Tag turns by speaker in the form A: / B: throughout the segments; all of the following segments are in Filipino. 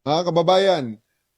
A: Mga kababayan,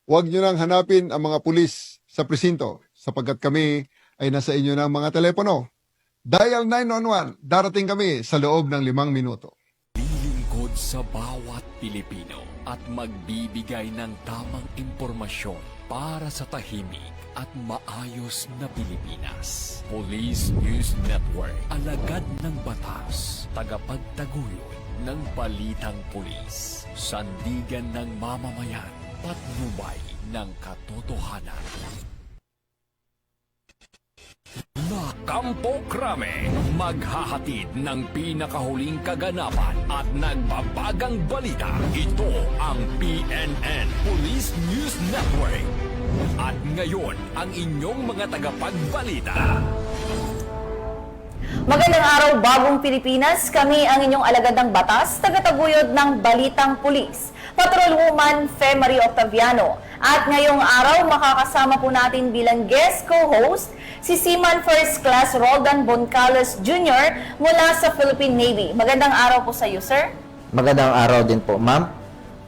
A: huwag nyo nang hanapin ang mga pulis sa presinto sapagkat kami ay nasa inyo ng mga telepono. Dial 911, darating kami sa loob ng 5 minuto.
B: Lilingkod sa bawat Pilipino at magbibigay ng tamang impormasyon para sa tahimik at maayos na Pilipinas. Police News Network, alagad ng batas, tagapagtaguyod ng balitang pulis, sandigan ng mamamayan, patnubay ng katotohanan. Na Kampo Krame, maghahatid ng pinakahuling kaganapan at nagbabagang balita. Ito ang PNN Police News Network. At ngayon, ang inyong mga tagapagbalita.
C: Magandang araw, Bagong Pilipinas. Kami ang inyong alagad ng batas, tagataguyod ng Balitang Pulis. Patrolwoman Fe Marie Octaviano. At ngayong araw, makakasama po natin bilang guest co-host si Seaman First Class Roldan Boncales Jr. mula sa Philippine Navy. Magandang araw po sa iyo, sir.
D: Magandang araw din po, ma'am.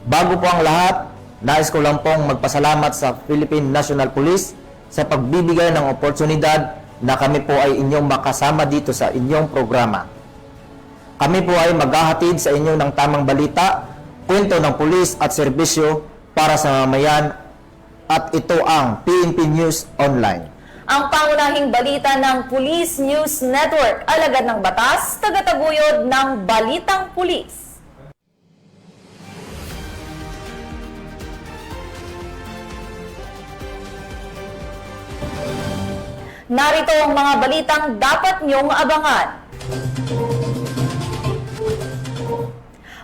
D: Bago po ang lahat, nais ko lang pong magpasalamat sa Philippine National Police sa pagbibigay ng oportunidad na kami po ay inyong makasama dito sa inyong programa. Kami po ay maghahatid sa inyo ng tamang balita, kwento ng pulis at serbisyo para sa mamayan, at ito ang PNP News Online.
C: Ang pangunahing balita ng Police News Network, alagad ng batas, tagataguyod ng Balitang Pulis. Narito ang mga balitang dapat niyong abangan.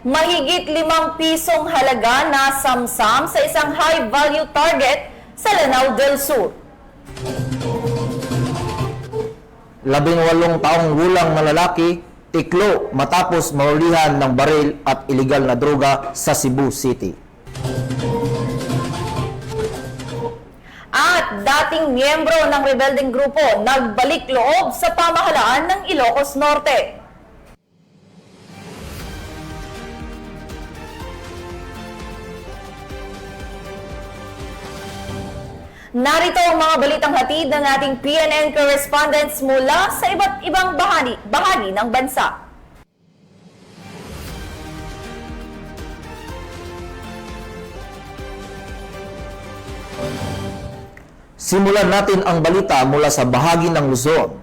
C: Mahigit 5 pisong halaga na samsam sa isang high-value target sa Lanao del Sur.
D: 18 taong gulang na lalaki, tiklo matapos mahulihan ng baril at iligal na droga sa Cebu City.
C: At dating miyembro ng rebeldeng grupo nagbalik loob sa pamahalaan ng Ilocos Norte. Narito ang mga balitang hatid ng ating PNN correspondents mula sa iba't ibang bahagi ng bansa.
D: Simulan natin ang balita mula sa bahagi ng Luzon.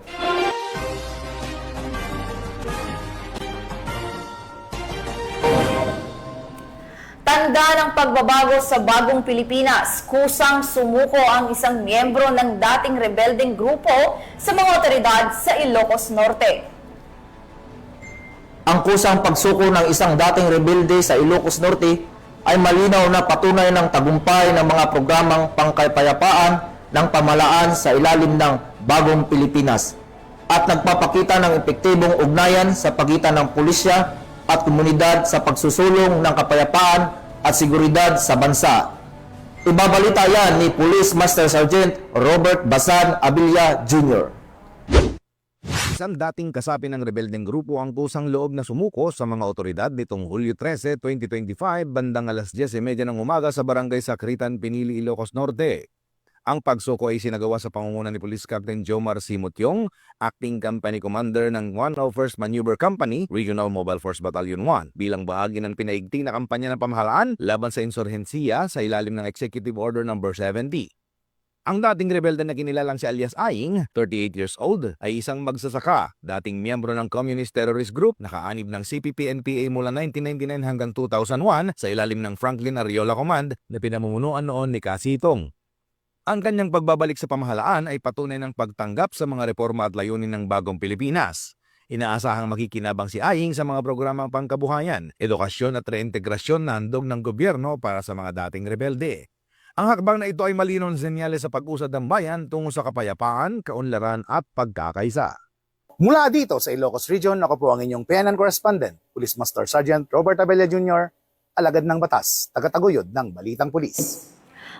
C: Tanda ng pagbabago sa Bagong Pilipinas, kusang sumuko ang isang miyembro ng dating rebeldeng grupo sa mga otoridad sa Ilocos Norte.
D: Ang kusang pagsuko ng isang dating rebelde sa Ilocos Norte ay malinaw na patunay ng tagumpay ng mga programang pangkapayapaan ng pamahalaan sa ilalim ng Bagong Pilipinas at nagpapakita ng epektibong ugnayan sa pagitan ng pulisya at komunidad sa pagsusulong ng kapayapaan at seguridad sa bansa. Ibabalita yan ni Police Master Sergeant Robert Basan Abilia Jr.
E: Isang dating kasapi ng rebeldeng grupo ang kusang loob na sumuko sa mga otoridad nitong Hulyo 13, 2025 bandang alas 10:30 ng umaga sa barangay Sakritan, Pinili, Ilocos Norte. Ang pagsuko ay sinagawa sa pangunguna ni Police Captain Jomar C. Mutyong, Acting Company Commander ng 101st Maneuver Company, Regional Mobile Force Battalion 1, bilang bahagi ng pinaigting na kampanya ng pamahalaan laban sa insurhensiya sa ilalim ng Executive Order No. 70. Ang dating rebelde na kinilalang si alias Aing, 38 years old, ay isang magsasaka, dating miyembro ng Communist Terrorist Group, nakaanib ng CPP-NPA mula 1999 hanggang 2001 sa ilalim ng Franklin Ariola Command na pinamumunuan noon ni Kasitong. Ang kanyang pagbabalik sa pamahalaan ay patunay ng pagtanggap sa mga reforma at layunin ng Bagong Pilipinas. Inaasahang makikinabang si Aing sa mga programang pangkabuhayan, edukasyon at reintegrasyon na handog ng gobyerno para sa mga dating rebelde. Ang hakbang na ito ay malinaw na senyales sa pag-usad ng bayan tungo sa kapayapaan, kaunlaran at pagkakaisa.
F: Mula dito sa Ilocos Region, ako po ang inyong PNN correspondent, Police Master Sergeant Robert Abella Jr., alagad ng batas, tagataguyod ng Balitang Pulis.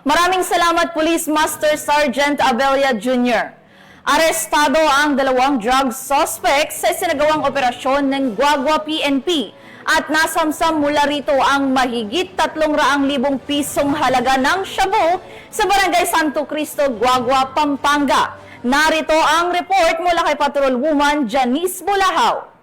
C: Maraming salamat, Police Master Sergeant Abella Jr. Arestado ang 2 drug suspects sa isinagawang operasyon ng Guagua PNP At nasamsam mula rito ang mahigit 300,000 pisong halaga ng shabu sa Barangay Santo Cristo, Guagua, Pampanga. Narito ang report mula kay Patrolwoman Janice Bulahaw.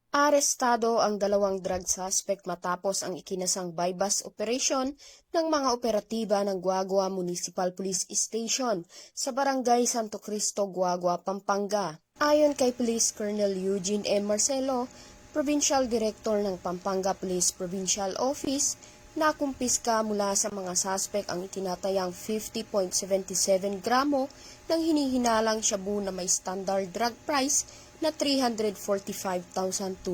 G: Arestado ang 2 drug suspect matapos ang ikinasang bypass operation ng mga operatiba ng Guagua Municipal Police Station sa Barangay Santo Cristo, Guagua, Pampanga. Ayon kay Police Colonel Eugene M. Marcelo, Provincial Director ng Pampanga Police Provincial Office, nakumpiska mula sa mga suspect ang itinatayang 50.77 gramo ng hinihinalang shabu na may standard drug price na 345,236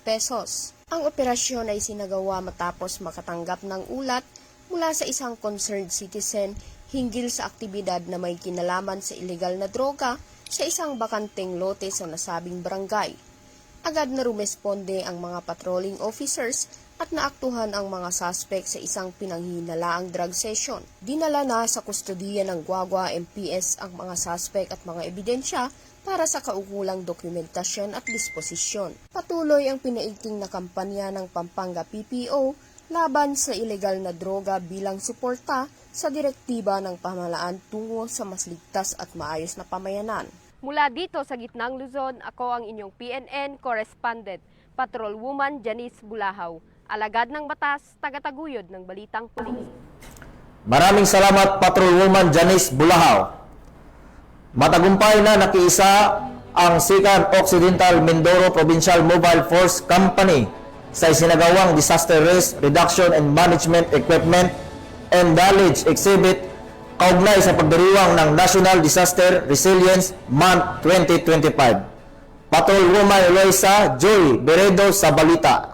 G: pesos. Ang operasyon ay sinagawa matapos makatanggap ng ulat mula sa isang concerned citizen hinggil sa aktibidad na may kinalaman sa ilegal na droga sa isang bakanteng lote sa nasabing barangay. Agad na rumesponde ang mga patrolling officers at naaktuhan ang mga suspect sa isang pinanghinalaang drug session. Dinala na sa kustodiya ng Guagua MPS ang mga suspect at mga ebidensya para sa kaukulang dokumentasyon at disposisyon. Patuloy ang pinaigting na kampanya ng Pampanga PPO laban sa ilegal na droga bilang suporta sa direktiba ng pamahalaan tungo sa mas ligtas at maayos na pamayanan.
H: Mula dito sa gitnang Luzon, ako ang inyong PNN correspondent, Patrolwoman Janice Bulahaw. Alagad ng batas, tagataguyod ng balitang pulis.
D: Maraming salamat, Patrolwoman Janice Bulahaw. Matagumpay na nakiisa ang 2nd Occidental Mindoro Provincial Mobile Force Company sa isinagawang Disaster Risk Reduction and Management Equipment and Knowledge Exhibit kaugnay sa pagdiriwang ng National Disaster Resilience Month 2025. Patrolwoman Eloisa Joy Beredo sa balita.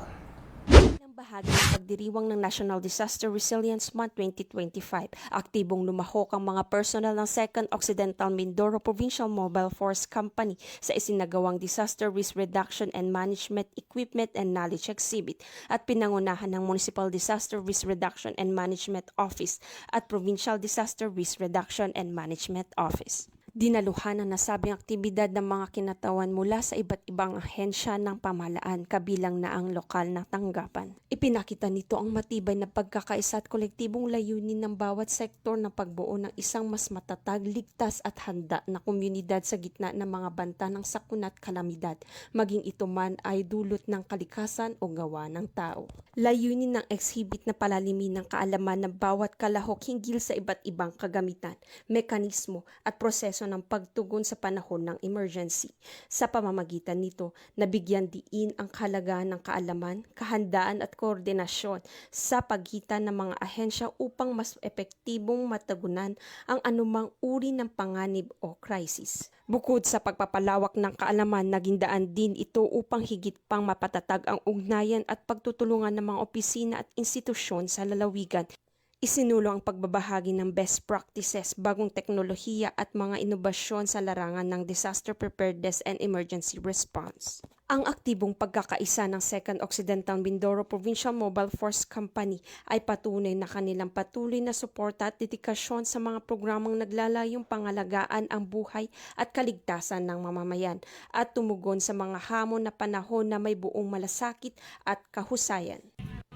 I: Bahagi ng pagdiriwang ng National Disaster Resilience Month 2025, aktibong lumahok ang mga personal ng 2nd Occidental Mindoro Provincial Mobile Force Company sa isinagawang Disaster Risk Reduction and Management Equipment and Knowledge Exhibit at pinangunahan ng Municipal Disaster Risk Reduction and Management Office at Provincial Disaster Risk Reduction and Management Office. Dinaluhan ang nasabing aktibidad ng mga kinatawan mula sa iba't ibang ahensya ng pamahalaan, kabilang na ang lokal na tanggapan. Ipinakita nito ang matibay na pagkakaisa at kolektibong layunin ng bawat sektor na pagbuo ng isang mas matatag, ligtas at handa na komunidad sa gitna ng mga banta ng sakuna at kalamidad, maging ito man ay dulot ng kalikasan o gawa ng tao. Layunin ng exhibit na palalimin ng kaalaman ng bawat kalahok hinggil sa iba't ibang kagamitan, mekanismo at proseso ng pagtugon sa panahon ng emergency. Sa pamamagitan nito, nabigyan diin ang kahalagaan ng kaalaman, kahandaan at koordinasyon sa pagitan ng mga ahensya upang mas epektibong matagunan ang anumang uri ng panganib o crisis. Bukod sa pagpapalawak ng kaalaman, naging daan din ito upang higit pang mapatatag ang ugnayan at pagtutulungan ng mga opisina at institusyon sa lalawigan. Isinulo ang pagbabahagi ng best practices, bagong teknolohiya at mga inobasyon sa larangan ng disaster preparedness and emergency response. Ang aktibong pagkakaisa ng 2nd Occidental Mindoro Provincial Mobile Force Company ay patunay na kanilang patuloy na suporta at dedikasyon sa mga programang naglalayong pangalagaan ang buhay at kaligtasan ng mamamayan at tumugon sa mga hamon na panahon na may buong malasakit at kahusayan.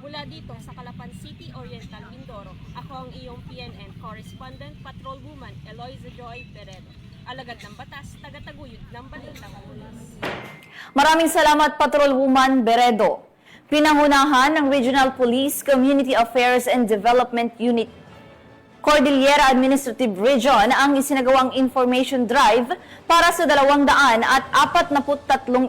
H: Mula dito sa Calapan City, Oriental, Mindoro, ako ang iyong PNN correspondent, Patrolwoman Eloisa Joy Beredo. Alagad ng batas, tagataguyod ng balitang pulis.
C: Maraming salamat, Patrolwoman Beredo. Pinangunahan ng Regional Police Community Affairs and Development Unit Cordillera Administrative Region ang isinagawang information drive para sa 243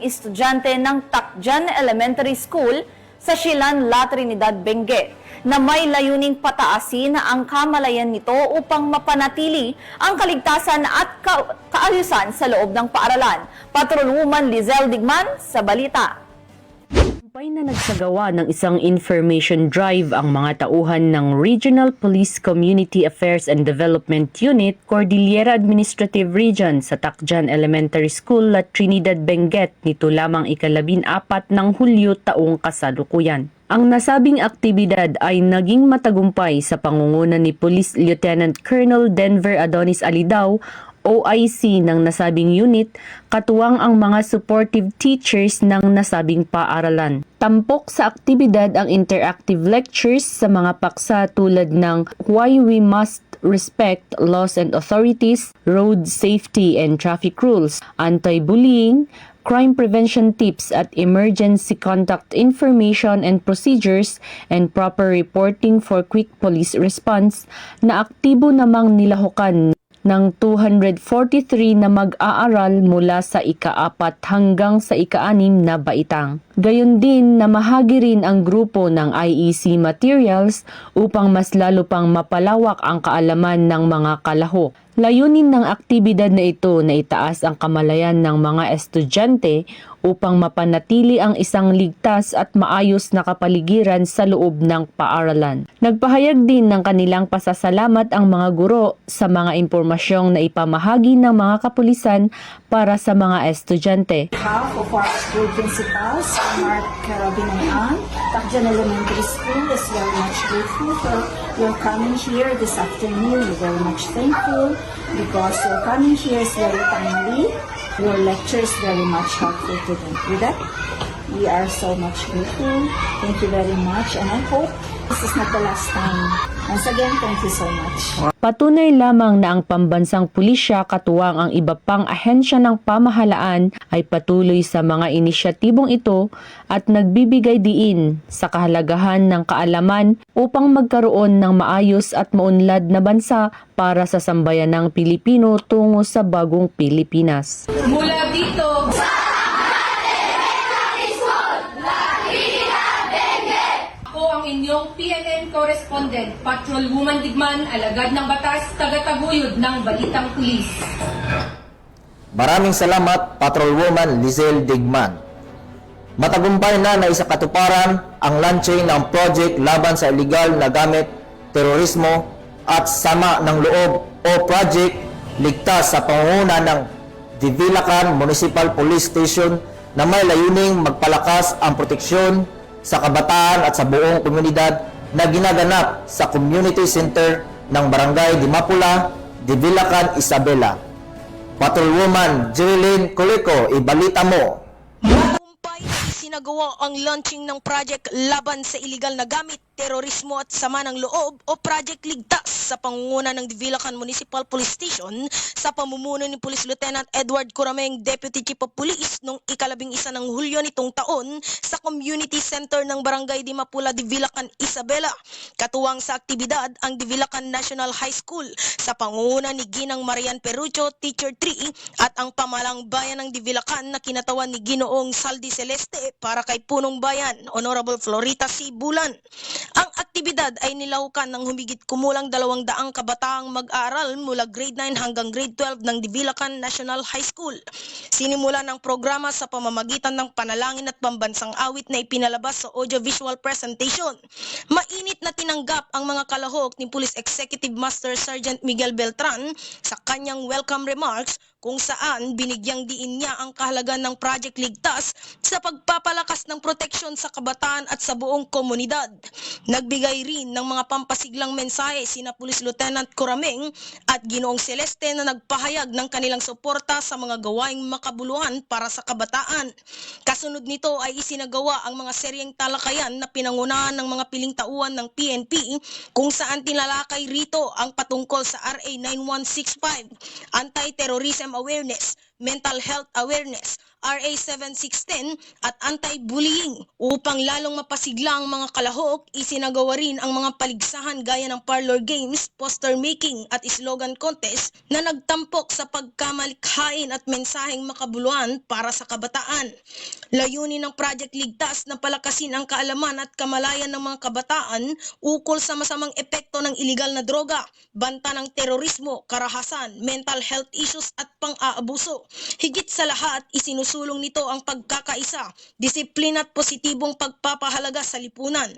C: estudyante ng Tacjan Elementary School sa Silan, La Trinidad, Benguet, na may layuning pataasin ang kamalayan nito upang mapanatili ang kaligtasan at kaayusan sa loob ng paaralan. Patrolwoman Lizelle Digman sa balita.
J: Tagumpay na nagsagawa ng isang information drive ang mga tauhan ng Regional Police Community Affairs and Development Unit, Cordillera Administrative Region sa Tacjan Elementary School at Trinidad, Benguet nito lamang 14 ng Hulyo taong kasalukuyan. Ang nasabing aktibidad ay naging matagumpay sa pangunguna ni Police Lieutenant Colonel Denver Adonis Alidao OIC ng nasabing unit, katuwang ang mga supportive teachers ng nasabing paaralan. Tampok sa aktibidad ang interactive lectures sa mga paksa tulad ng Why We Must Respect Laws and Authorities, Road Safety and Traffic Rules, Anti-Bullying, Crime Prevention Tips at Emergency Contact Information and Procedures and Proper Reporting for Quick Police Response na aktibo namang nilahukan ng 243 na mag-aaral mula sa ika-4 hanggang sa ika-6 na baitang. Gayon din na mahagi rin ang grupo ng IEC materials upang mas lalo pang mapalawak ang kaalaman ng mga kalahok. Layunin ng aktibidad na ito na itaas ang kamalayan ng mga estudyante upang mapanatili ang isang ligtas at maayos na kapaligiran sa loob ng paaralan. Nagpahayag din ng kanilang pasasalamat ang mga guro sa mga impormasyong na ipamahagi ng mga kapulisan para sa mga estudyante.
K: Half of our school principals, Mark Carabinayan, Takjan Elementary School is very much grateful for your coming here this afternoon. We're very much thankful because your coming here is very timely. Your lecture is very much helpful to them. With that, we are so much grateful. Thank you very much, and I hope this is not the last time. Once again, thank you so much.
J: Patunay lamang na ang pambansang pulisya katuwang ang iba pang ahensya ng pamahalaan ay patuloy sa mga inisyatibong ito at nagbibigay diin sa kahalagahan ng kaalaman upang magkaroon ng maayos at maunlad na bansa para sa sambayanang Pilipino tungo sa bagong Pilipinas.
K: Mula dito, ang inyong PNN correspondent, Patrolwoman Digman, alagad ng batas, tagataguyod ng Balitang Pulis.
D: Maraming salamat, Patrolwoman Lizelle Digman. Matagumpay na naisakatuparan ang launching ng project laban sa illegal na gamit, terorismo at sama ng loob o project ligtas sa pangunguna ng Divilacan Municipal Police Station na may layuning magpalakas ang proteksyon sa kabataan at sa buong komunidad na ginaganap sa Community Center ng Barangay Dimapula, Divilacan, Isabela. Patrolwoman Jerilyn Coleco, ibalita mo.
L: Matagumpay na isinagawa ang launching ng project laban sa iligal na gamit, terorismo at sama ng loob o Project Ligtas sa pangunguna ng Divilacan Municipal Police Station sa pamumuno ni Police Lieutenant Edward Corameng, Deputy Chief of Police noong ika-11 ng Hulyo nitong taon sa Community Center ng Barangay Dimapula, Divilacan, Isabela. Katuwang sa aktibidad ang Divilacan National High School sa pangunguna ni Ginang Marian Perucho, Teacher 3 at ang pamalang bayan ng Divilacan na kinatawan ni Ginoong Saldi Celeste para kay Punong Bayan, Honorable Florita C. Bulan. Ang aktibidad ay nilahukan ng humigit kumulang 200 kabataang mag-aaral mula grade 9 hanggang grade 12 ng Divilacan National High School. Sinimulan ang programa sa pamamagitan ng panalangin at pambansang awit na ipinalabas sa audiovisual presentation. Mainit na tinanggap ang mga kalahok ni Police Executive Master Sergeant Miguel Beltran sa kanyang welcome remarks kung saan binigyang diin niya ang kahalagan ng Project Ligtas sa pagpapalakas ng proteksyon sa kabataan at sa buong komunidad. Nagbigay rin ng mga pampasiglang mensahe sina Police Lieutenant Corameng at Ginoong Celeste na nagpahayag ng kanilang suporta sa mga gawaing makabuluhan para sa kabataan. Kasunod nito ay isinagawa ang mga seryeng talakayan na pinangunahan ng mga piling tauhan ng PNP kung saan tinalakay rito ang patungkol sa RA 9165, Anti-Terrorism Awareness, Mental Health Awareness, RA 7610 at anti-bullying. Upang lalong mapasigla ang mga kalahok, isinagawa rin ang mga paligsahan gaya ng parlor games, poster making at slogan contest na nagtampok sa pagkamalikhain at mensaheng makabuluhan para sa kabataan. Layunin ng Project Ligtas na palakasin ang kaalaman at kamalayan ng mga kabataan ukol sa masamang epekto ng iligal na droga, banta ng terorismo, karahasan, mental health issues at pang-aabuso. Higit sa lahat, isinusulong nito ang pagkakaisa, disiplina at positibong pagpapahalaga sa lipunan.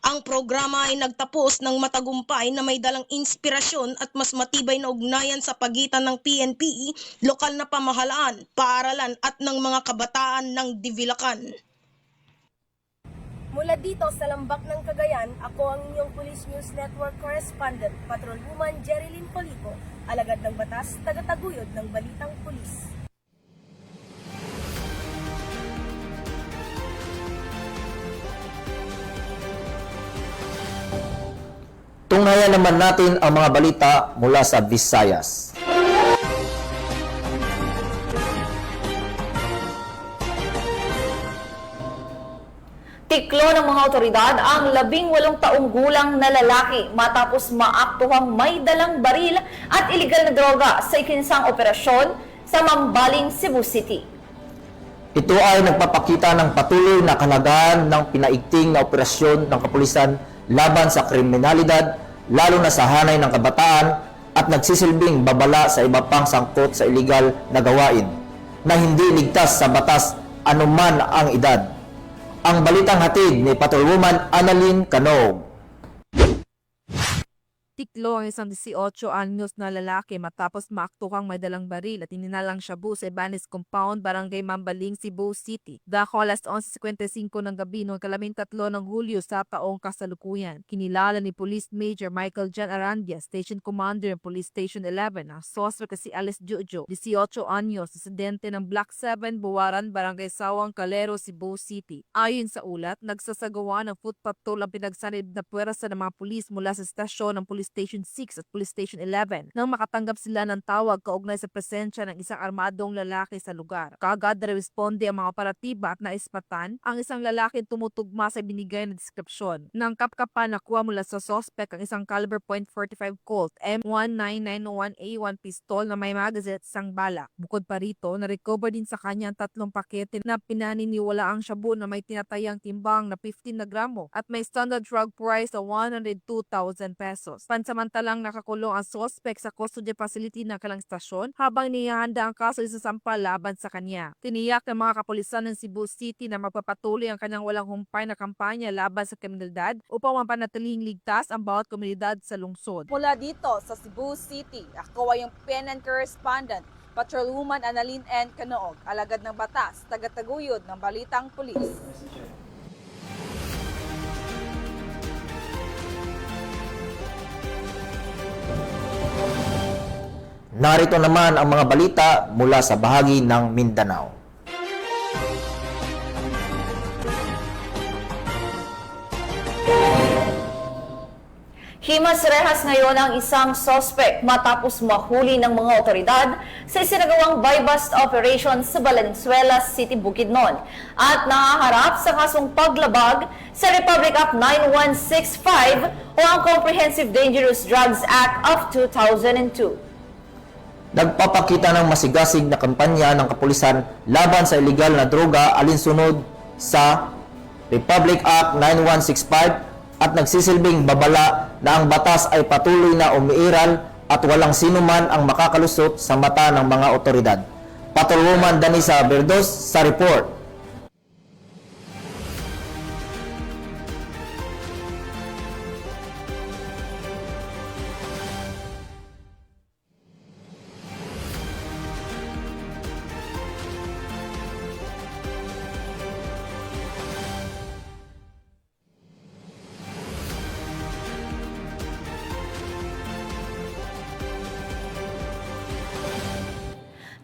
L: Ang programa ay nagtapos ng matagumpay na may dalang inspirasyon at mas matibay na ugnayan sa pagitan ng PNP, lokal na pamahalaan, paaralan at ng mga kabataan ng Divilacan.
H: Mula dito sa Lambak ng Cagayan, ako ang inyong Police News Network Correspondent, Patrolwoman Jerilyn Polico, alagad ng batas, tagataguyod ng Balitang Pulis.
D: Tunghayan naman natin ang mga balita mula sa Visayas.
C: Tiklo ng mga otoridad ang 18 taong gulang na lalaki matapos maaktuhang may dalang baril at iligal na droga sa ikinsang operasyon sa Mambaling, Cebu City.
D: Ito ay nagpapakita ng patuloy na kahalagahan ng pinaigting na operasyon ng kapulisan laban sa kriminalidad, lalo na sa hanay ng kabataan, at nagsisilbing babala sa iba pang sangkot sa iligal na gawain na hindi ligtas sa batas anuman ang edad. Ang balitang hatid ni Patrolwoman Annalyn Canog.
M: Tiklo ang isang 18 anyos na lalaki matapos maaktuhang may dalang baril at ininalang shabu sa Ibanez Compound, Barangay Mambaling, Cebu City. Dako alas 11:55 ng gabi noong 13 ng Hulyo sa taong kasalukuyan. Kinilala ni Police Major Michael Jan Arandia, Station Commander ng Police Station 11, ang suspect si Alice Jojo, 18 anyos, residente ng Block 7, Buwaran, Barangay Sawang, Calero, Cebu City. Ayon sa ulat, nagsasagawa ng foot patrol ang pinagsanib na puwersa ng mga pulis mula sa estasyon ng Police Station 6 at Police Station 11 nang makatanggap sila ng tawag kaugnay sa presensya ng isang armadong lalaki sa lugar. Kaagad na responde ang mga operatiba at naispatan ang isang lalaki tumutugma sa binigay na deskripsyon. Nang kapkapan nakuha mula sa suspect ang isang caliber .45 Colt M1991A1 pistol na may magazine at isang bala. Bukod pa rito, na-recover din sa kanya ang 3 pakete na pinaniniwala ang shabu na may tinatayang timbang na 15 na gramo at may standard drug price na 102,000 pesos. Pansamantalang nakakulong ang suspect sa custody facility ng kalang stasyon habang nihahanda ang kaso isasampa laban sa kanya. Tiniyak ng mga kapulisan ng Cebu City na magpapatuloy ang kanyang walang humpay na kampanya laban sa kriminalidad upang mapanatiling ligtas ang bawat komunidad sa lungsod. Mula dito sa Cebu City, ako ay yung PNN Correspondent, Patrolwoman Annalyn N. Canog, alagad ng batas, tagataguyod ng Balitang Pulis.
D: Narito naman ang mga balita mula sa bahagi ng Mindanao.
C: Himas rehas ngayon ang isang suspect matapos mahuli ng mga otoridad sa isinagawang buy-bust operation sa Valenzuela City, Bukidnon at nahaharap sa kasong paglabag sa Republic Act 9165 o ang Comprehensive Dangerous Drugs Act of 2002.
D: Nagpapakita ng masigasig na kampanya ng kapulisan laban sa iligal na droga alinsunod sa Republic Act 9165 at nagsisilbing babala na ang batas ay patuloy na umiiral at walang sinuman ang makakalusot sa mata ng mga otoridad. Patrolwoman Danisa Verdos sa report.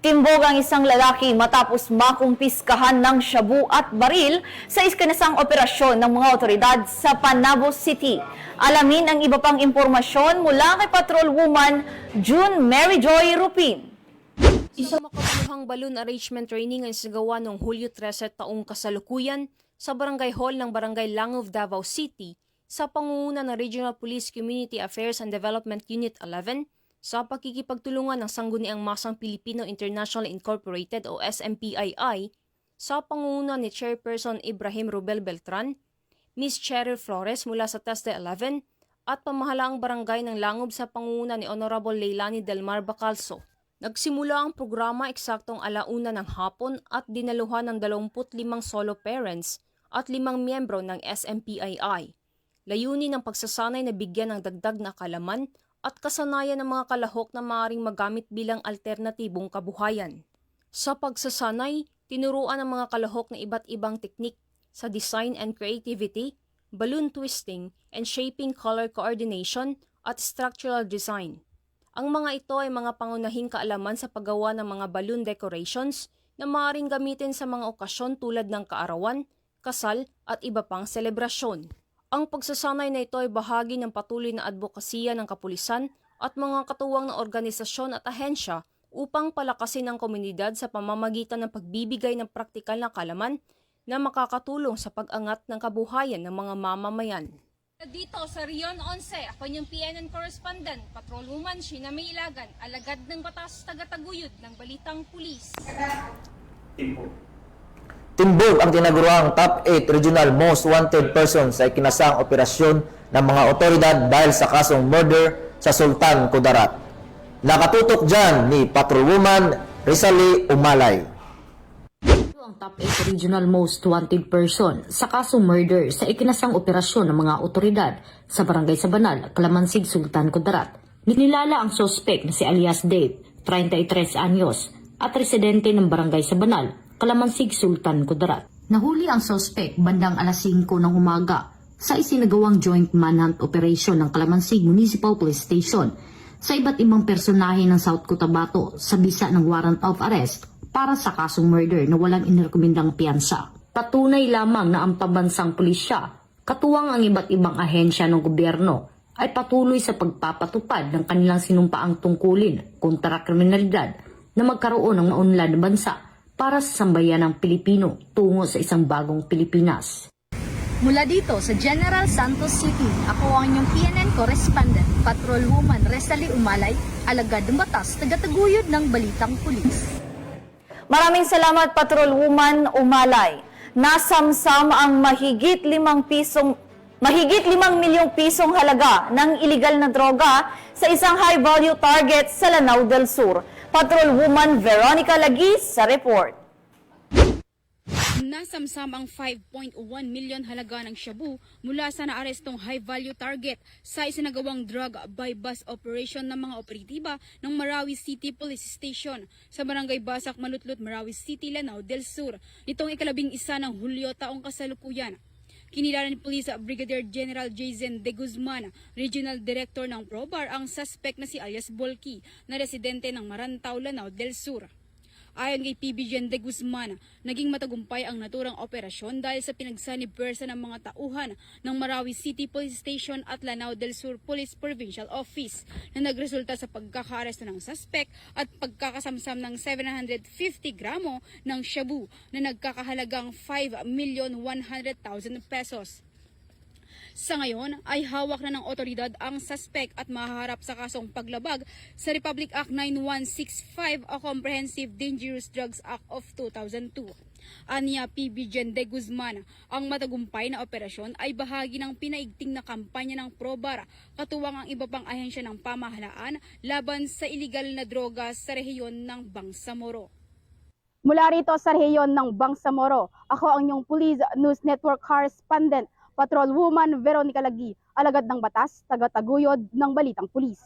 C: Timbog ang isang lalaki matapos makumpiskahan ng shabu at baril sa iskanasang operasyon ng mga otoridad sa Panabo City. Alamin ang iba pang impormasyon mula kay Patrolwoman June Mary Joy Rupin.
I: Isang makabuluhang balloon arrangement training ang isagawa noong Hulyo 13 taong kasalukuyan sa Barangay Hall ng Barangay Langov, Davao City sa pangunguna ng Regional Police Community Affairs and Development Unit 11 sa pakikipagtulungan ng Sangguniang Masang Pilipino International Incorporated o SMPII sa pangunguna ni Chairperson Ibrahim Rubel Beltran, Miss Cheryl Flores mula sa TESDA 11 at pamahalaang barangay ng Langob sa pangunguna ni Honorable Leilani Del Mar Bacalso. Nagsimula ang programa eksaktong 1:00 ng hapon at dinaluhan ng 25 solo parents at 5 miyembro ng SMPII. Layunin ng pagsasanay na bigyan ng dagdag na kaalaman at kasanayan ng mga kalahok na maaaring magamit bilang alternatibong kabuhayan. Sa pagsasanay, tinuruan ng mga kalahok na iba't ibang teknik sa design and creativity, balloon twisting, and shaping color coordination at structural design. Ang mga ito ay mga pangunahing kaalaman sa paggawa ng mga balloon decorations na maaaring gamitin sa mga okasyon tulad ng kaarawan, kasal at iba pang selebrasyon. Ang pagsasanay na ito ay bahagi ng patuloy na advokasya ng kapulisan at mga katuwang na organisasyon at ahensya upang palakasin ang komunidad sa pamamagitan ng pagbibigay ng praktikal na kaalaman na makakatulong sa pag-angat ng kabuhayan ng mga mamamayan.
H: Dito sa Rion 11, ako yung PNN correspondent, Patrolwoman Sheena May Ilagan, alagad ng batas, tagataguyod ng Balitang Pulis.
D: Timbog ang tinaguriang top 8 regional most wanted persons sa ikinasang operasyon ng mga otoridad dahil sa kasong murder sa Sultan Kudarat. Nakatutok dyan ni Patrolwoman Rizali Umalay.
J: Ang top 8 regional most wanted person sa kasong murder sa ikinasang operasyon ng mga otoridad sa Barangay Sabanal, Calamansig, Sultan Kudarat. Nilala ang sospek na si alias Dave, 33 anyos, at residente ng Barangay Sabanal, Calamansig, Sultan Kudarat. Nahuli ang sospek bandang alas 5 ng umaga sa isinagawang joint manhunt operation ng Calamansig Municipal Police Station sa iba't ibang personahe ng South Cotabato sa bisa ng warrant of arrest para sa kasong murder na walang inirekomendang piyansa. Patunay lamang na ang pambansang pulisya, katuwang ang iba't ibang ahensya ng gobyerno, ay patuloy sa pagpapatupad ng kanilang sinumpaang tungkulin kontra kriminalidad na magkaroon ng maunlad na bansa para sa sambayan ng Pilipino tungo sa isang bagong Pilipinas.
K: Mula dito sa General Santos City, ako ang inyong PNN correspondent, Patrolwoman Rizali Umalay, alagad ng batas, tagataguyod ng Balitang Pulis.
C: Maraming salamat, Patrolwoman Umalay. Nasamsam ang mahigit 5 milyong pisong halaga ng iligal na droga sa isang high-value target sa Lanao del Sur. Patrolwoman Veronica Lagis sa report.
N: Nasamsam ang 5.1 million halaga ng shabu mula sa naarestong high-value target sa isinagawang drug by bus operation ng mga operatiba ng Marawi City Police Station sa Barangay Basak, Malutlot, Marawi City, Lanao del Sur nitong 11 ng Hulyo taong kasalukuyan. Kinilala ni Police Brigadier General Jason De Guzman, Regional Director ng PROBAR, ang suspect na si alias Bolki na residente ng Marantao, Lanao del Sur. Ayon kay PB Jen De Guzman, naging matagumpay ang naturang operasyon dahil sa pinagsanib pwersa ng mga tauhan ng Marawi City Police Station at Lanao del Sur Police Provincial Office na nagresulta sa pagkakaaresto ng suspect at pagkakasamsam ng 750 gramo ng shabu na nagkakahalagang 5,100,000 pesos. Sa ngayon ay hawak na ng otoridad ang suspect at mahaharap sa kasong paglabag sa Republic Act 9165 o Comprehensive Dangerous Drugs Act of 2002. Aniya PB Jen De Guzman, ang matagumpay na operasyon ay bahagi ng pinaigting na kampanya ng PROBAR, katuwang ang iba pang ahensya ng pamahalaan laban sa iligal na droga sa rehiyon ng Bangsamoro.
O: Mula rito sa rehiyon ng Bangsamoro, ako ang inyong Police News Network correspondent, Patrolwoman Veronica Lagi, alagad ng batas, tagataguyod ng Balitang Pulis.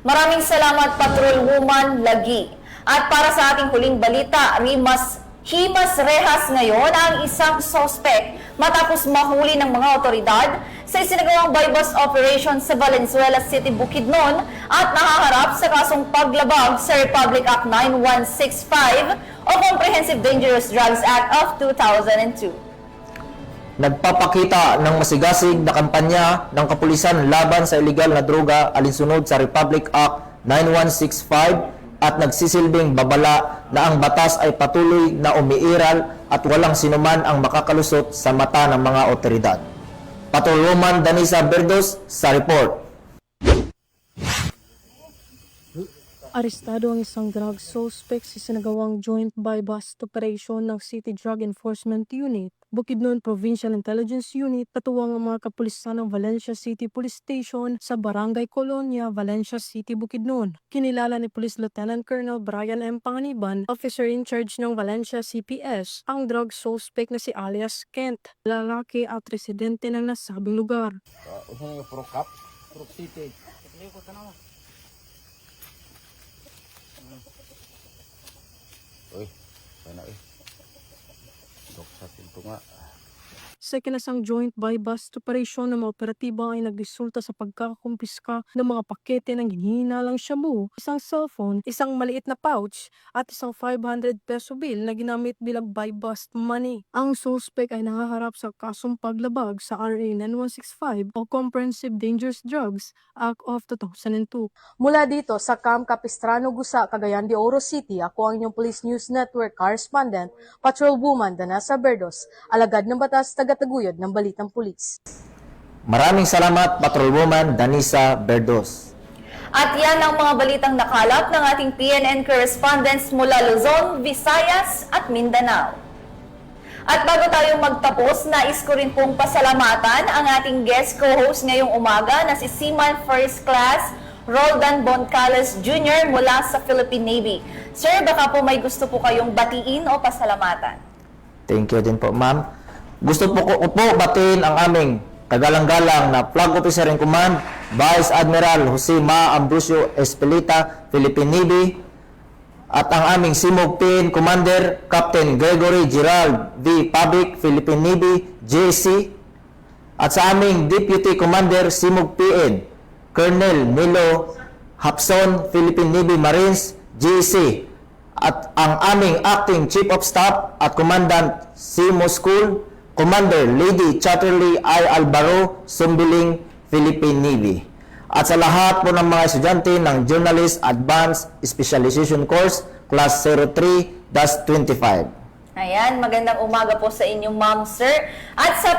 C: Maraming salamat, Patrolwoman Lagi. At para sa ating huling balita, himas rehas ngayon ang isang suspect matapos mahuli ng mga otoridad sa isinagawang by-bus operation sa Valenzuela City, Bukidnon at nahaharap sa kasong paglabag sa Republic Act 9165 o Comprehensive Dangerous Drugs Act of 2002.
D: Nagpapakita ng masigasig na kampanya ng kapulisan laban sa iligal na droga alinsunod sa Republic Act 9165 at nagsisilbing babala na ang batas ay patuloy na umiiral at walang sinuman ang makakalusot sa mata ng mga otoridad. Patrolwoman Danisa Berdos sa report.
P: Arestado ang isang drug suspect sa sinagawang joint by-bust operation ng City Drug Enforcement Unit, Bukidnon Provincial Intelligence Unit, katuwang ang mga kapulisan ng Valencia City Police Station sa Barangay Colonia, Valencia City, Bukidnon. Kinilala ni Police Lieutenant Colonel Brian M. Panganiban, officer in charge ng Valencia CPS, ang drug suspect na si alias Kent, lalaki at residente ng nasabing lugar.
Q: Uy, sana dok sa pinto nga.
P: second isang joint buy-bust operation ng mga operatiba ay nagresulta sa pagkakakumpiska ng mga pakete ng hinihinalang shabu, isang cellphone, isang maliit na pouch, at isang 500 peso bill na ginamit bilang buy-bust money. Ang suspect ay nakaharap sa kasong paglabag sa RA 9165 o Comprehensive Dangerous Drugs Act of 2002.
Q: Mula dito sa Camp Capistrano, Gusa, Cagayan de Oro City, ako ang inyong Police News Network correspondent, Patrolwoman Danasa Berdos, alagad ng batas, tagataguyod ng Balitang Pulis.
D: Maraming salamat, Patrolwoman Danisa Berdos.
C: At yan ang mga balitang nakalap ng ating PNN correspondents mula Luzon, Visayas at Mindanao. At bago tayo magtapos, nais ko rin pong pasalamatan ang ating guest co-host ngayong umaga na si Seaman First Class Roldan Boncales Jr. mula sa Philippine Navy. Sir, baka po may gusto po kayong batiin o pasalamatan.
D: Thank you din po, ma'am. Gusto po ko po batiin ang aming kagalang-galang na Flag Officer in Command, Vice Admiral Jose Ma Ambrosio Espelita, Philippine Navy, at ang aming Simog PN Commander, Captain Gregory Gerald V. Pabic, Philippine Navy, JC, at sa aming Deputy Commander, Simog PN, Colonel Milo Hapson, Philippine Navy Marines, JC, at ang aming Acting Chief of Staff at Commandant Simo School, Commander Lady Chatterley I. Alvaro, Sumbiling, Philippine Navy. At sa lahat po ng mga estudyante ng Journalist Advanced Specialization Course, Class 03-25.
C: Ayan, magandang umaga po sa inyong ma'am, sir. At sa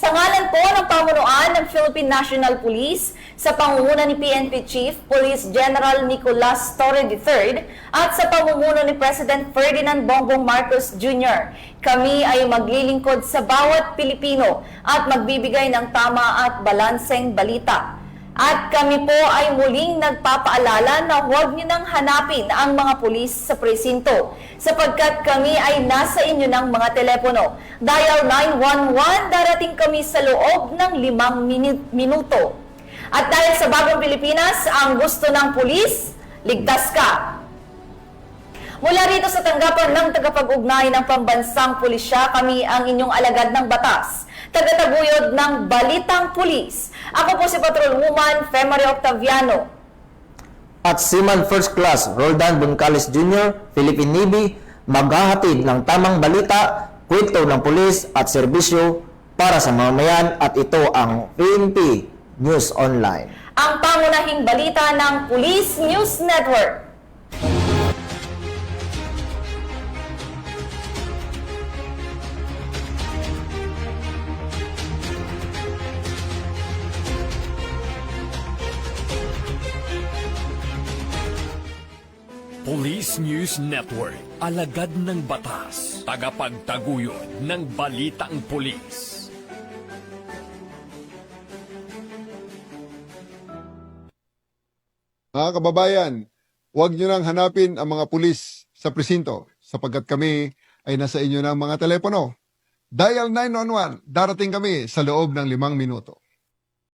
C: ngalan po ng pamunuan ng Philippine National Police, sa pangunguna ni PNP Chief Police General Nicolas Torre III, at sa pamumuno ni President Ferdinand Bongbong Marcos Jr., kami ay maglilingkod sa bawat Pilipino at magbibigay ng tama at balanseng balita. At kami po ay muling nagpapaalala na huwag niyo nang hanapin ang mga pulis sa presinto sapagkat kami ay nasa inyo ng mga telepono. Dial 911, darating kami sa loob ng 5 minuto. At dahil sa bagong Pilipinas, ang gusto ng pulis, ligtas ka. Mula rito sa tanggapan ng tagapag-ugnay ng pambansang pulisya, kami ang inyong alagad ng batas, tagataguyod ng Balitang Pulis. Ako po si Patrolwoman Femari Octaviano.
D: At Seaman First Class Roldan Boncales Jr., Philippine Navy, maghahatid ng tamang balita, kwento ng pulis at serbisyo para sa mamamayan, at ito ang PNP News Online.
C: Ang pangunahing balita ng Police News Network.
B: Police News Network, alagad ng batas, tagapagtaguyod ng balitang pulis.
A: Mga kababayan, huwag nyo nang hanapin ang mga pulis sa presinto sapagkat kami ay nasa inyo ng mga telepono. Dial 911, darating kami sa loob ng 5 minuto.